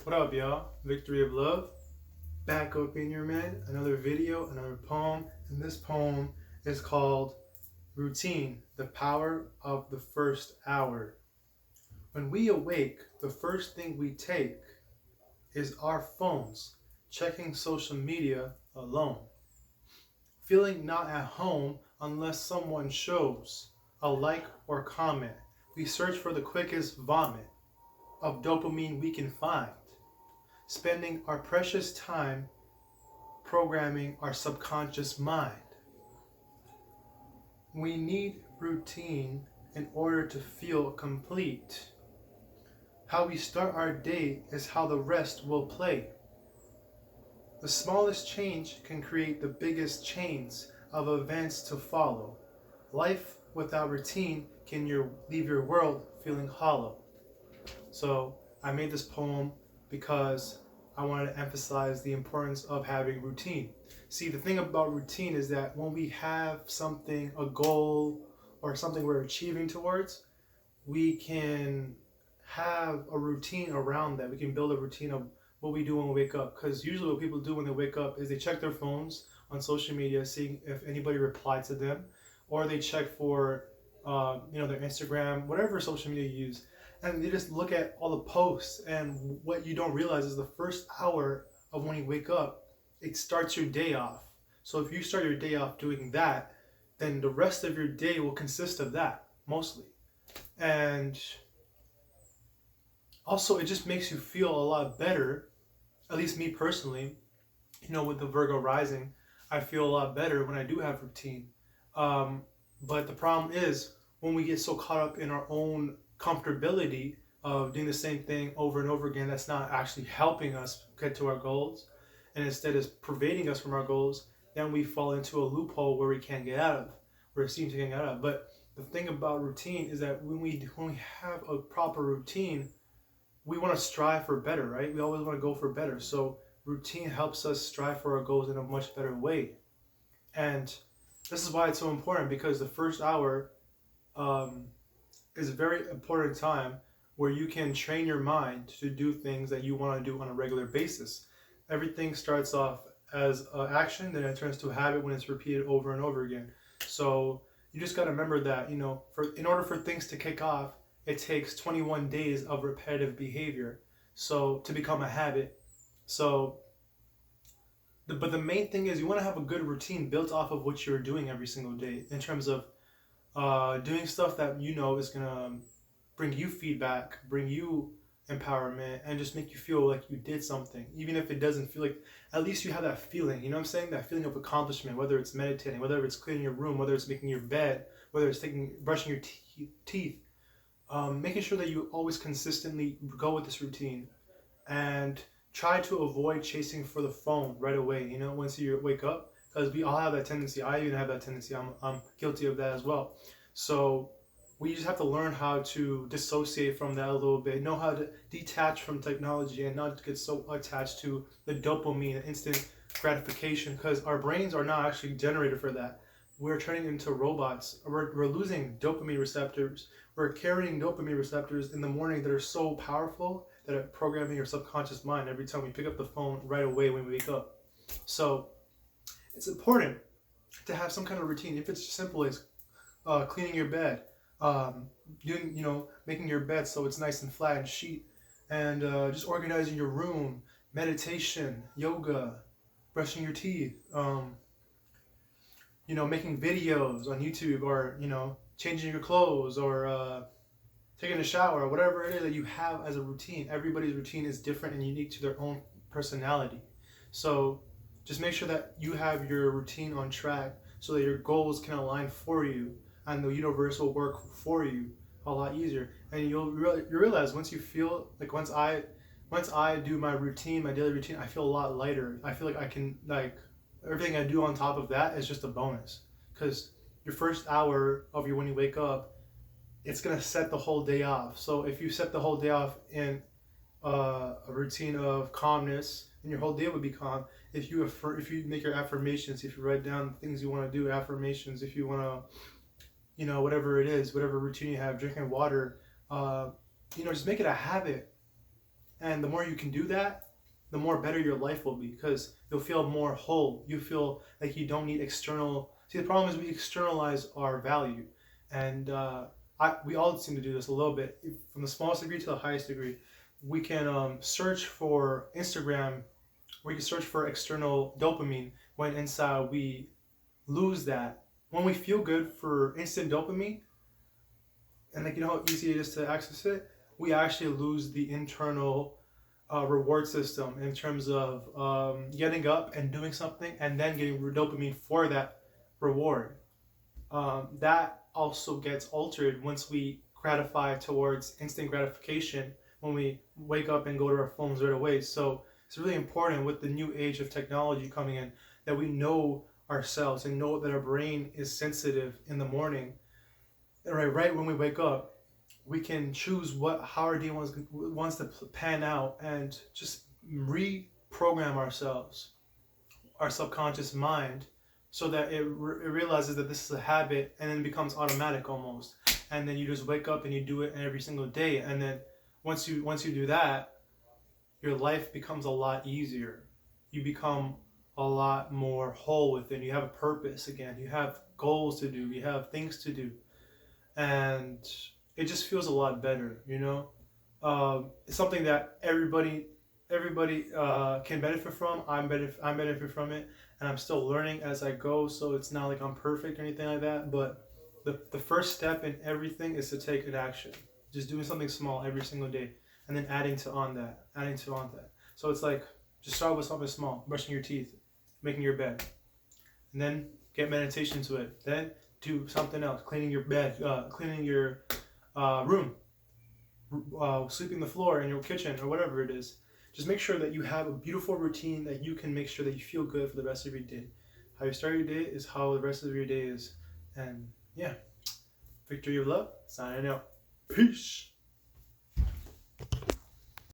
What up, y'all? Victory of Love. Back up in your man. Another video, another poem. And this poem is called Routine, the Power of the First Hour. When we awake, the first thing we take is our phones, checking social media alone. Feeling not at home unless someone shows a like or comment. We search for the quickest vomit of dopamine we can find, spending our precious time programming our subconscious mind. We need routine in order to feel complete. How we start our day is how the rest will play. The smallest change can create the biggest chains of events to follow. Life without routine can leave your world feeling hollow. So I made this poem because I wanted to emphasize the importance of having routine. See, the thing about routine is that when we have something, a goal, or something we're achieving towards, we can have a routine around that. We can build a routine of what we do when we wake up. Because usually what people do when they wake up is they check their phones on social media, seeing if anybody replied to them, or they check for their Instagram, whatever social media you use, and they just look at all the posts. And what you don't realize is the first hour of when you wake up, it starts your day off. So if you start your day off doing that, then the rest of your day will consist of that mostly. And also, it just makes you feel a lot better. At least me personally, with the Virgo rising, I feel a lot better when I do have routine. But the problem is when we get so caught up in our own comfortability of doing the same thing over and over again, that's not actually helping us get to our goals, and instead is pervading us from our goals, then we fall into a loophole where we can't get out of, where it seems to get out of. But the thing about routine is that when we have a proper routine, we want to strive for better, right? We always want to go for better. So routine helps us strive for our goals in a much better way. And this is why it's so important, because the first hour is a very important time where you can train your mind to do things that you want to do on a regular basis. Everything starts off as an action, then it turns to a habit when it's repeated over and over again. So you just got to remember that, in order for things to kick off, it takes 21 days of repetitive behavior so to become a habit. So but the main thing is you want to have a good routine built off of what you're doing every single day, in terms of doing stuff that is going to bring you feedback, bring you empowerment, and just make you feel like you did something. Even if it doesn't feel like, at least you have that feeling, you know what I'm saying? That feeling of accomplishment, whether it's meditating, whether it's cleaning your room, whether it's making your bed, whether it's brushing your teeth. Making sure that you always consistently go with this routine, and try to avoid chasing for the phone right away, once you wake up, because we all have that tendency. I even have that tendency. I'm guilty of that as well. So we just have to learn how to dissociate from that a little bit, know how to detach from technology and not get so attached to the dopamine, the instant gratification, because our brains are not actually generated for that. We're turning into robots. We're losing dopamine receptors. We're carrying dopamine receptors in the morning that are so powerful that are programming your subconscious mind every time we pick up the phone right away when we wake up. So it's important to have some kind of routine. If it's as simple as cleaning your bed, making your bed so it's nice and flat and sheet, and just organizing your room, meditation, yoga, brushing your teeth, making videos on YouTube, or changing your clothes, or taking a shower, or whatever it is that you have as a routine. Everybody's routine is different and unique to their own personality. So just make sure that you have your routine on track so that your goals can align for you, and the universe will work for you a lot easier. And you realize once you feel like, once I do my routine, my daily routine, I feel a lot lighter. I feel like I can, everything I do on top of that is just a bonus, because your first hour of when you wake up, it's going to set the whole day off. So if you set the whole day off in a routine of calmness, and your whole day would be calm. If you make your affirmations, if you write down things you want to do, affirmations, if you want to, whatever it is, whatever routine you have, drinking water, just make it a habit. And the more you can do that, the more better your life will be, because you'll feel more whole. You feel like you don't need external. See, the problem is we externalize our value, and we all seem to do this a little bit, from the smallest degree to the highest degree. We can search for Instagram, where you search for external dopamine, when inside we lose that. When we feel good for instant dopamine, and like, you know how easy it is to access it, we actually lose the internal reward system, in terms of getting up and doing something and then getting dopamine for that reward. That also gets altered once we gratify towards instant gratification, when we wake up and go to our phones right away. So it's really important, with the new age of technology coming in, that we know ourselves and know that our brain is sensitive in the morning. And right when we wake up, we can choose how our day wants to pan out, and just reprogram ourselves, our subconscious mind, so that it realizes that this is a habit, and then it becomes automatic almost. And then you just wake up and you do it every single day. And then once you do that, your life becomes a lot easier. You become a lot more whole within. You have a purpose again. You have goals to do. You have things to do, and it just feels a lot better. It's something that everybody can benefit from. I'm benefit from it, and I'm still learning as I go. So it's not like I'm perfect or anything like that. But the first step in everything is to take an action. Just doing something small every single day, and then adding to on that. So it's like, just start with something small: brushing your teeth, making your bed, and then get meditation to it. Then do something else: cleaning your bed, cleaning your room, sweeping the floor in your kitchen, or whatever it is. Just make sure that you have a beautiful routine, that you can make sure that you feel good for the rest of your day. How you start your day is how the rest of your day is. And yeah, victory of love, signing out. Peace.